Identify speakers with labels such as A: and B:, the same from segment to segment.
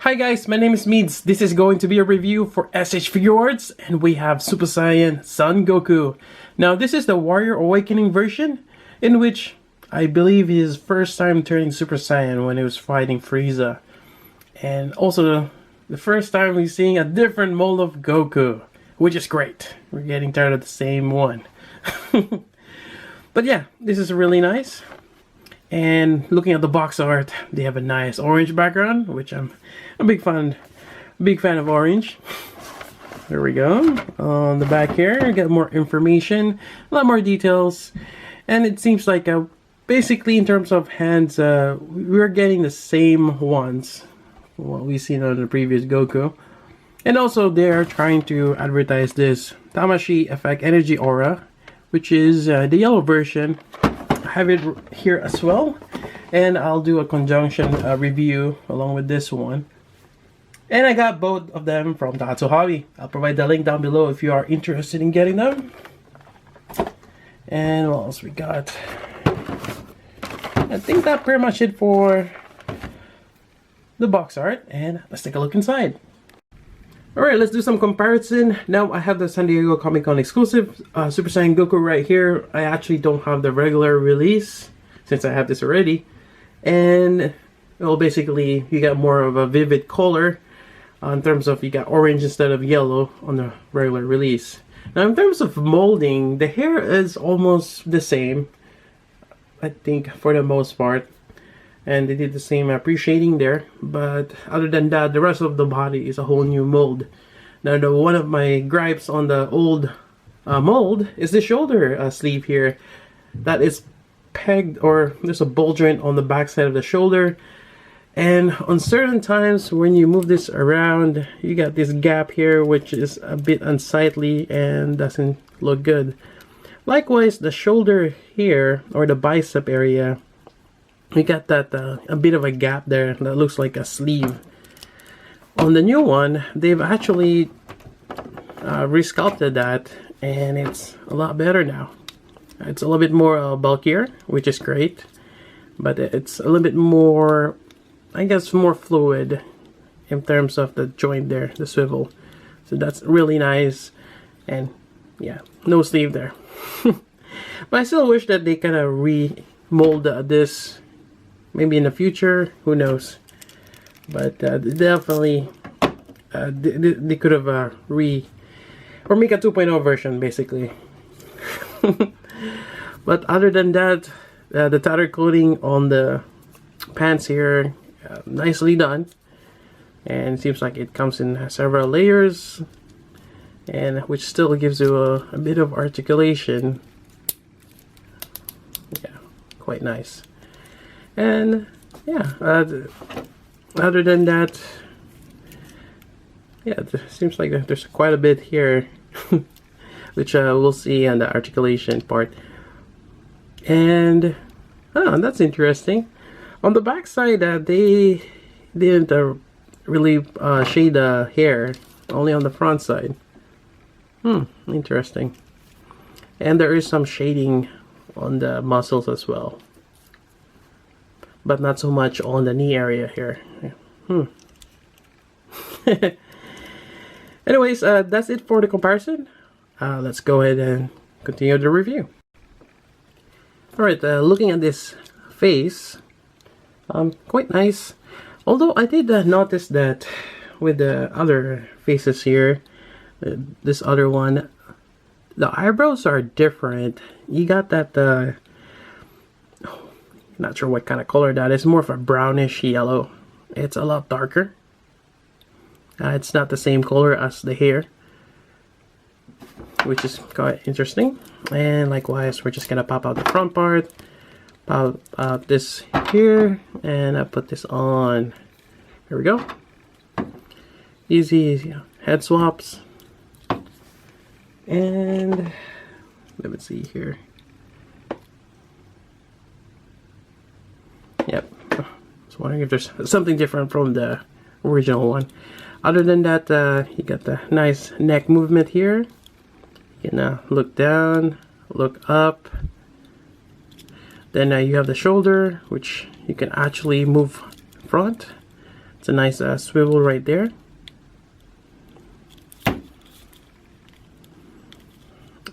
A: Hi guys, my name is Meads. This is going to be a review for SH Figuarts, and we have Super Saiyan Son Goku. Now this is the Warrior Awakening version, in which I believe his first time turning Super Saiyan when he was fighting Frieza. And also the first time we're seeing a different mold of Goku, which is great. We're getting tired of the same one. But yeah, this is really nice. And looking at the box art, they have a nice orange background, which I'm a big fan of orange. There we go. On the back here, you get more information, a lot more details, and it seems like basically in terms of hands, we're getting the same ones what we've seen on the previous Goku. And also, they are trying to advertise this Tamashii Effect Energy Aura, which is the yellow version. I have it here as well, and I'll do a conjunction review along with this one. And I got both of them from Tatsu Hobby. I'll provide the link down below if you are interested in getting them. And what else we got? I think that's pretty much it for the box art, and let's take a look inside. Alright, let's do some comparison. Now I have the San Diego Comic Con exclusive Super Saiyan Goku right here. I actually don't have the regular release since I have this already. And well, basically you got more of a vivid color in terms of you got orange instead of yellow on the regular release. Now in terms of molding, the hair is almost the same, I think, for the most part. And they did the same pre-shading there, but other than that, the rest of the body is a whole new mold. Now, one of my gripes on the old mold is the shoulder sleeve here. That is pegged, or there's a ball joint on the back side of the shoulder. And on certain times when you move this around, you got this gap here, which is a bit unsightly and doesn't look good. Likewise, the shoulder here, or the bicep area, we got that a bit of a gap there that looks like a sleeve. On the new one, they've actually resculpted that, and it's a lot better now. It's a little bit more bulkier, which is great, but it's a little bit more, I guess, more fluid in terms of the joint there, the swivel. So that's really nice, and yeah, no sleeve there. But I still wish that they kind of remold this. Maybe in the future, who knows? But definitely, they could have or make a 2.0 version, basically. But other than that, the tattered coating on the pants here, nicely done. And it seems like it comes in several layers, and which still gives you a bit of articulation. Yeah, quite nice. And yeah, other than that, yeah, it seems like there's quite a bit here, which we'll see on the articulation part. And that's interesting. On the back side, they didn't really shade the hair, only on the front side. Interesting. And there is some shading on the muscles as well, but not so much on the knee area here. Anyways, that's it for the comparison. Let's go ahead and continue the review. Alright, looking at this face, quite nice. Although I did notice that with the other faces here, this other one, the eyebrows are different. You got that not sure what kind of color that is. More of a brownish yellow. It's a lot darker. It's not the same color as the hair, which is quite interesting. And likewise, we're just gonna pop out the front part, pop out this here, and I put this on. Here we go. Easy head swaps. And let me see here. Yep, I was wondering if there's something different from the original one. Other than that, you got the nice neck movement here. You can look down, look up. Then you have the shoulder, which you can actually move front It's a nice swivel right there.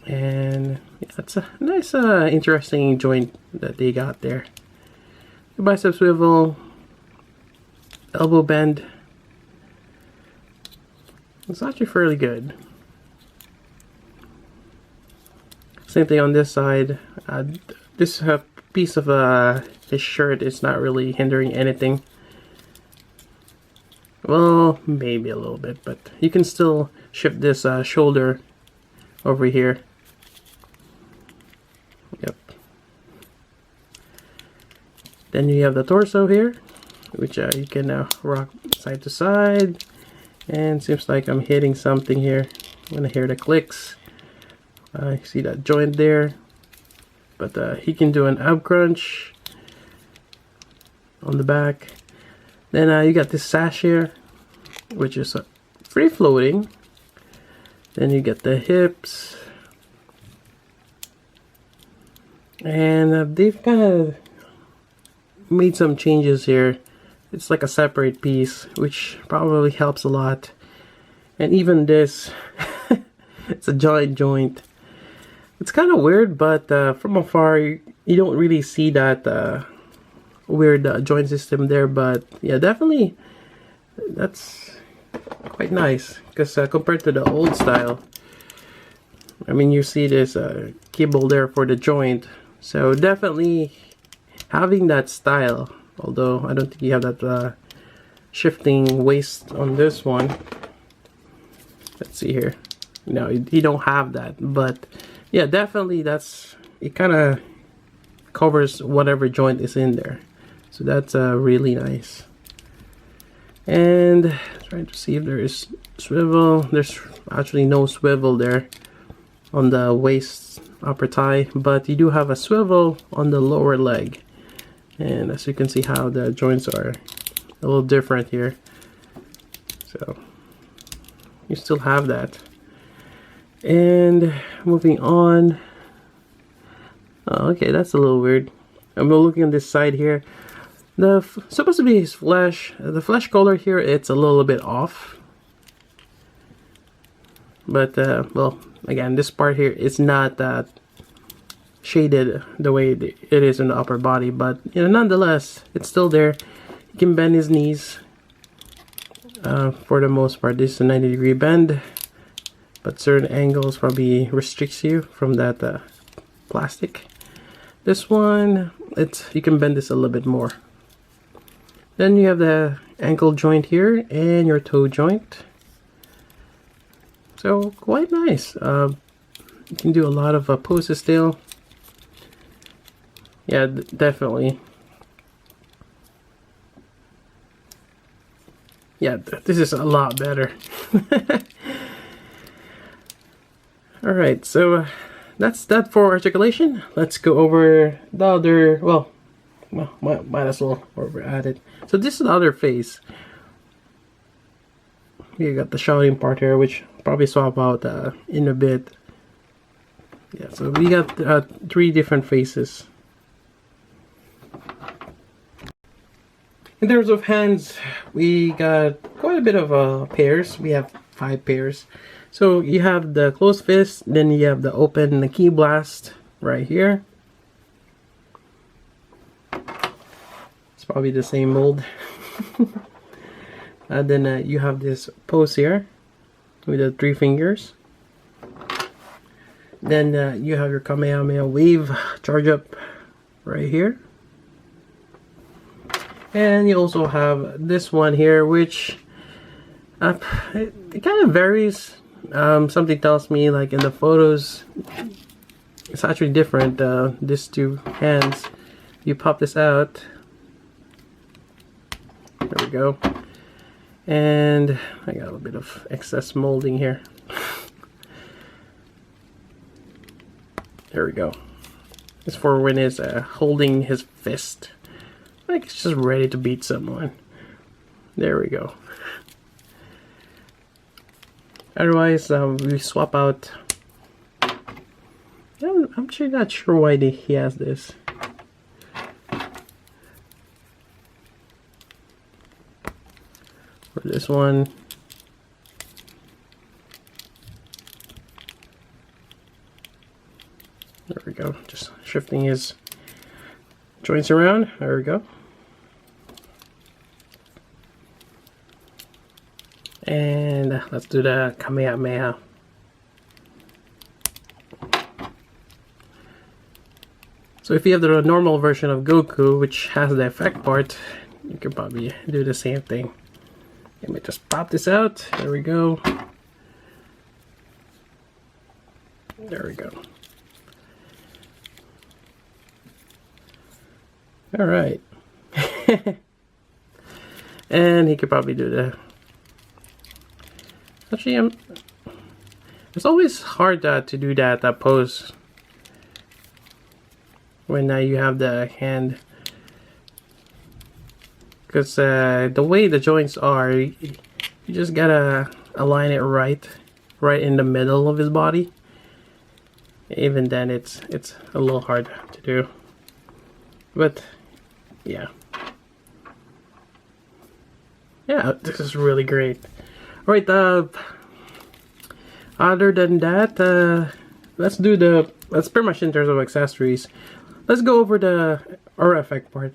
A: And yeah, it's a nice interesting joint that they got there. The bicep swivel, elbow bend. It's actually fairly good. Same thing on this side. This piece of this shirt is not really hindering anything. Well, maybe a little bit, but you can still shift this shoulder over here. Yep. Then you have the torso here, which you can rock side to side. And seems like I'm hitting something here when I hear the clicks. You see that joint there. But he can do an ab crunch on the back. Then you got this sash here, which is free floating. Then you get the hips. And they've kind of made some changes here. It's like a separate piece, which probably helps a lot. And even this, it's a giant joint. It's kind of weird, but from afar, you don't really see that weird joint system there. But yeah, definitely, that's quite nice. Because compared to the old style, I mean, you see this cable there for the joint. So definitely having that style. Although I don't think you have that shifting waist on this one. Let's see here. No, you don't have that. But yeah, definitely it kind of covers whatever joint is in there. So that's really nice. And trying to see if there is swivel. There's actually no swivel there on the waist, upper thigh. But you do have a swivel on the lower leg. And as you can see how the joints are a little different here. So you still have that. And moving on. Oh, okay, that's a little weird. I'm looking on this side here. Supposed to be his flesh. The flesh color here, it's a little bit off. But well, again, this part here is not that shaded the way it is in the upper body, but you know, nonetheless, it's still there. You can bend his knees. For the most part, this is a 90-degree bend, but certain angles probably restricts you from that plastic. This one, you can bend this a little bit more. Then you have the ankle joint here and your toe joint. So quite nice. You can do a lot of poses still. Yeah, definitely. Yeah, this is a lot better. Alright, so that's that for articulation. Let's go over the other, well, might as well while we're at it. So this is the other face. You got the shouting part here, which I'll probably swap out in a bit. Yeah, so we got 3 different faces. In terms of hands, we got quite a bit of pairs. We have 5 pairs. So you have the closed fist, then you have the open key blast right here. It's probably the same mold. And then you have this pose here with the 3 fingers. Then you have your Kamehameha wave charge up right here. And you also have this one here, which it kind of varies. Something tells me, like in the photos, it's actually different. These 2 hands, you pop this out. There we go. And I got a bit of excess molding here. There we go. It's for when he's holding his fist. Like it's just ready to beat someone. There we go. Otherwise, we swap out. I'm actually not sure why he has this. For this one, there we go. Just shifting his joints around. There we go. And let's do the Kamehameha. So if you have the normal version of Goku, which has the effect part, you could probably do the same thing. Let me just pop this out. There we go. There we go. All right. And he could probably do the... Actually, it's always hard to do that pose when you have the hand, because the way the joints are, you just gotta align it right in the middle of his body. Even then, it's a little hard to do, but yeah, this is really great. All right, other than that, that's pretty much in terms of accessories. Let's go over our effect part.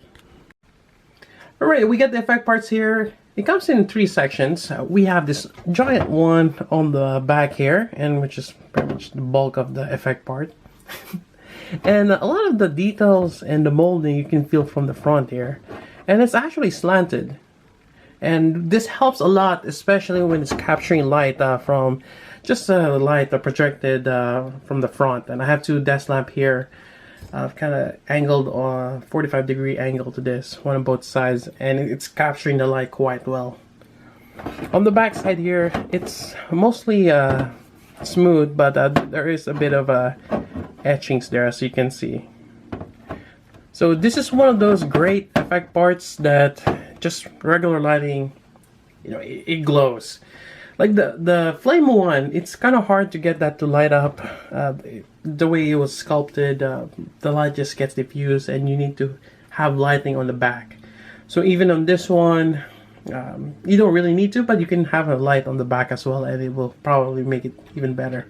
A: Alright, we got the effect parts here. It comes in 3 sections. We have this giant one on the back here, and which is pretty much the bulk of the effect part. And a lot of the details and the molding you can feel from the front here. And it's actually slanted. And this helps a lot, especially when it's capturing light from just light projected from the front. And I have 2 desk lamp here. I've kind of angled 45-degree angle to this, one on both sides, and it's capturing the light quite well. On the back side here, it's mostly smooth, but there is a bit of etchings there, as you can see. So this is one of those great effect parts that just regular lighting, it glows. Like the flame one, it's kind of hard to get that to light up. The way it was sculpted, the light just gets diffused, and you need to have lighting on the back. So even on this one, you don't really need to, but you can have a light on the back as well, and it will probably make it even better.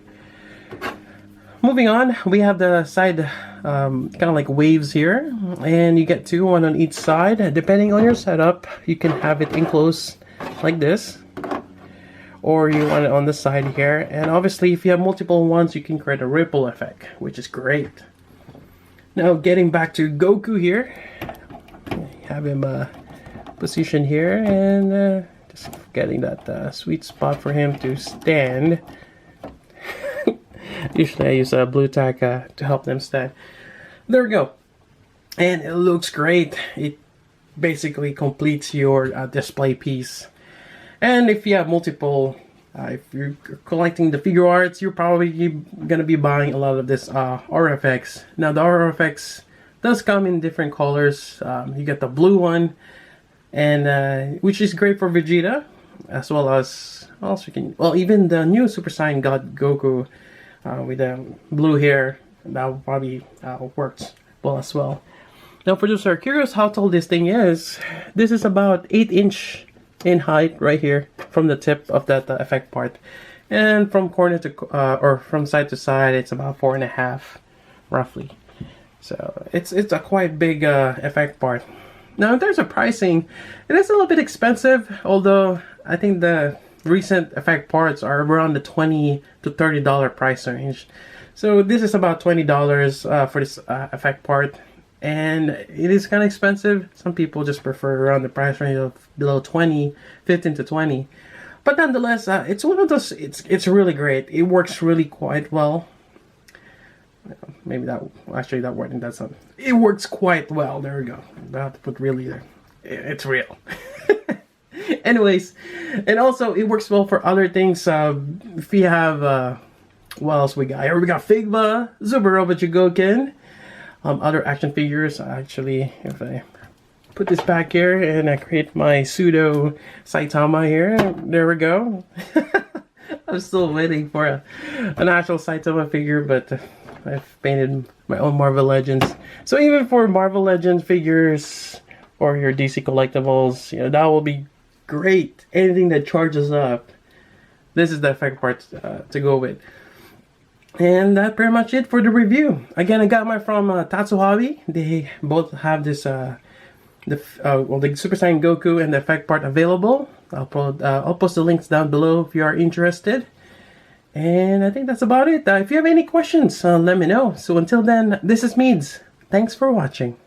A: Moving on, we have the side kind of like waves here, and you get 2, one on each side. Depending on your setup, you can have it enclosed like this, or you want it on the side here. And obviously, if you have multiple ones, you can create a ripple effect, which is great. Now, getting back to Goku here, have him positioned here, and just getting that sweet spot for him to stand. Usually I use a blue tack to help them stand. There we go. And it looks great. It basically completes your display piece. And if you have multiple, if you're collecting the figure arts, you're probably going to be buying a lot of this RFX. Now the RFX does come in different colors. You get the blue one, and which is great for Vegeta, as well as also even the new Super Saiyan God Goku with the blue hair, that probably works well as well. Now for those who are curious how tall this thing is, this is about 8 inch in height right here from the tip of that effect part, and from corner to or from side to side, it's about 4.5 roughly. So it's a quite big effect part. Now in terms of pricing, it is a little bit expensive, although I think the recent effect parts are around the $20 to $30 price range. So this is about $20 for this effect part, and it is kind of expensive. Some people just prefer around the price range of below 20, 15 to 20. But nonetheless, it's one of those, it's really great. It works really quite well. Maybe that, actually that wording, that's not, it works quite well. There we go. I have to put really there. It's real. Anyways, and also it works well for other things. If you have, what else we got here? We got Figma, Super Robot Jigoken, other action figures. Actually, if I put this back here and I create my pseudo Saitama here, there we go. I'm still waiting for an actual Saitama figure, but I've painted my own Marvel Legends. So even for Marvel Legends figures or your DC collectibles, that will be great. Anything that charges up, this is the effect part to go with. And that's pretty much it for the review. Again, I got mine from Tatsu Hobby. They both have this the Super Saiyan Goku and the effect part available. I'll post the links down below if you are interested. And I think that's about it. If you have any questions, let me know. So until then, this is Meads. Thanks for watching.